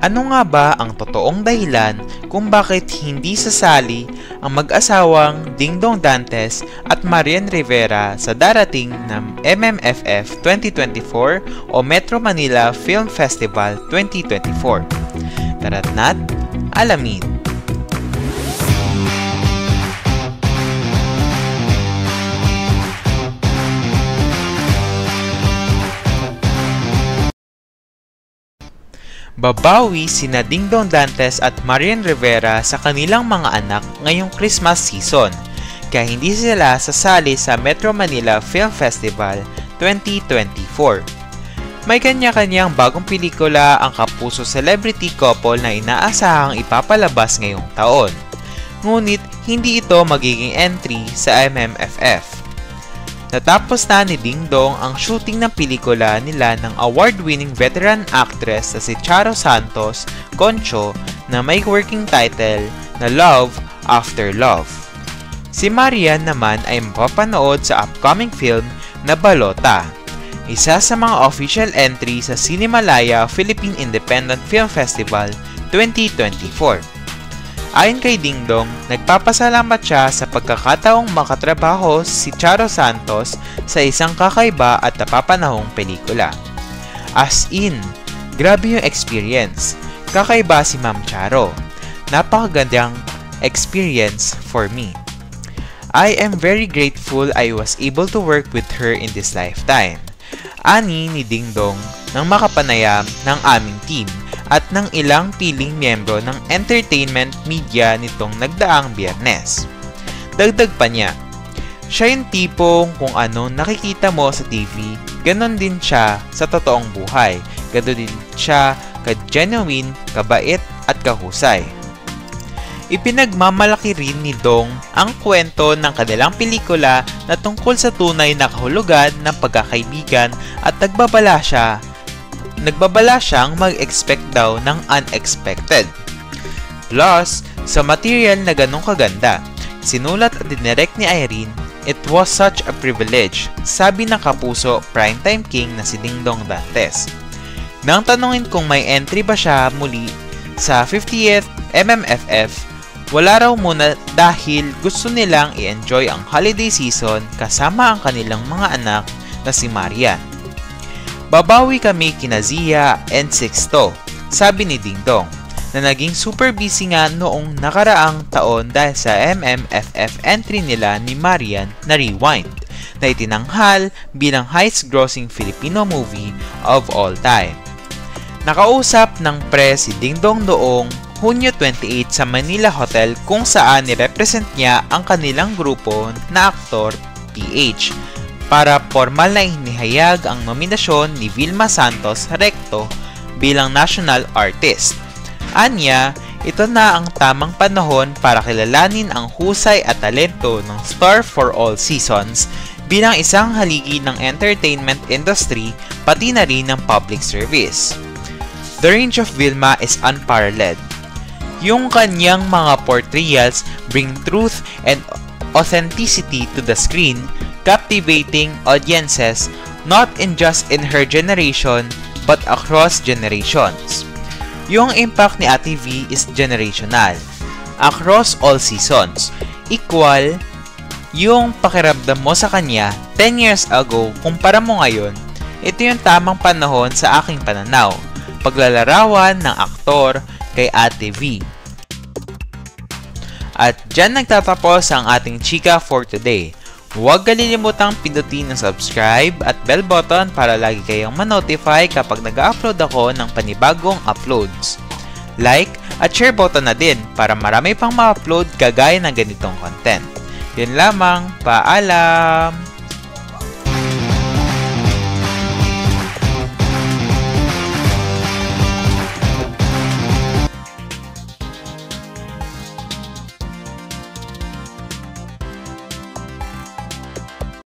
Ano nga ba ang totoong dahilan kung bakit hindi sasali ang mag-asawang Dingdong Dantes at Marian Rivera sa darating na MMFF 2024 o Metro Manila Film Festival 2024? Tara't na't alamin! Babawi sina Dingdong Dantes at Marian Rivera sa kanilang mga anak ngayong Christmas season, kaya hindi sila sasali sa Metro Manila Film Festival 2024. May kanya-kanyang bagong pelikula ang kapuso celebrity couple na inaasahang ipapalabas ngayong taon. Ngunit hindi ito magiging entry sa MMFF. Natapos na ni Dingdong ang shooting ng pelikula nila ng award-winning veteran actress na si Charo Santos Concho na may working title na Love After Love. Si Marian naman ay mapapanood sa upcoming film na Balota, isa sa mga official entry sa Cinemalaya Philippine Independent Film Festival 2024. Ayon kay Dingdong, nagpapasalamat siya sa pagkakataong makatrabaho si Charo Santos sa isang kakaiba at napapanahong pelikula. As in, grabe yung experience. Kakaiba si Ma'am Charo. Napakagandang experience for me. I am very grateful I was able to work with her in this lifetime. Ani ni Dingdong nang makapanayam ng aming team at ng ilang piling miyembro ng entertainment media nitong nagdaang Biyernes. Dagdag pa niya, siya yung tipong kung ano nakikita mo sa TV, ganon din siya sa totoong buhay. Ganon din siya ka-genuine, kabait at kahusay. Ipinagmamalaki rin ni Dong ang kwento ng kanilang pelikula na tungkol sa tunay na kahulugan ng pagkakaibigan at nagbabala siyang mag-expect daw ng unexpected. Plus, sa material na ganong kaganda, sinulat at dinirect ni Irene, it was such a privilege, sabi ng kapuso primetime king na si Dingdong Dantes. Nang tanungin kung may entry ba siya muli sa 50th MMFF, wala raw muna dahil gusto nilang i-enjoy ang holiday season kasama ang kanilang mga anak na si Marian. Babawi kami kina Zia and Sixto, sabi ni Dingdong, na naging super busy nga noong nakaraang taon dahil sa MMFF entry nila ni Marian na Rewind, na itinanghal bilang highest grossing Filipino movie of all time. Nakausap ng press si Dingdong noong Hunyo 28 sa Manila Hotel kung saan nirepresent niya ang kanilang grupo na aktor PH para formal na inihayag ang nominasyon ni Vilma Santos Recto bilang National Artist. Anya, ito na ang tamang panahon para kilalanin ang husay at talento ng star for all seasons bilang isang haligi ng entertainment industry pati na rin ng public service. The range of Vilma is unparalleled. Yung kanyang mga portrayals bring truth and authenticity to the screen, captivating audiences not just in her generation but across generations. Yung impact ni Ate V is generational, across all seasons. Equal yung pakiramdam mo sa kanya 10 years ago kumpara mo ngayon, ito yung tamang panahon sa aking pananaw. Paglalarawan ng aktor kay Ate V. At dyan nagtatapos ang ating chika for today. Huwag kalilimutang pindutin ang subscribe at bell button para lagi kayong ma-notify kapag nag-upload ako ng panibagong uploads. Like at share button na din para marami pang ma-upload kagaya ng ganitong content. Yun lamang, paalam!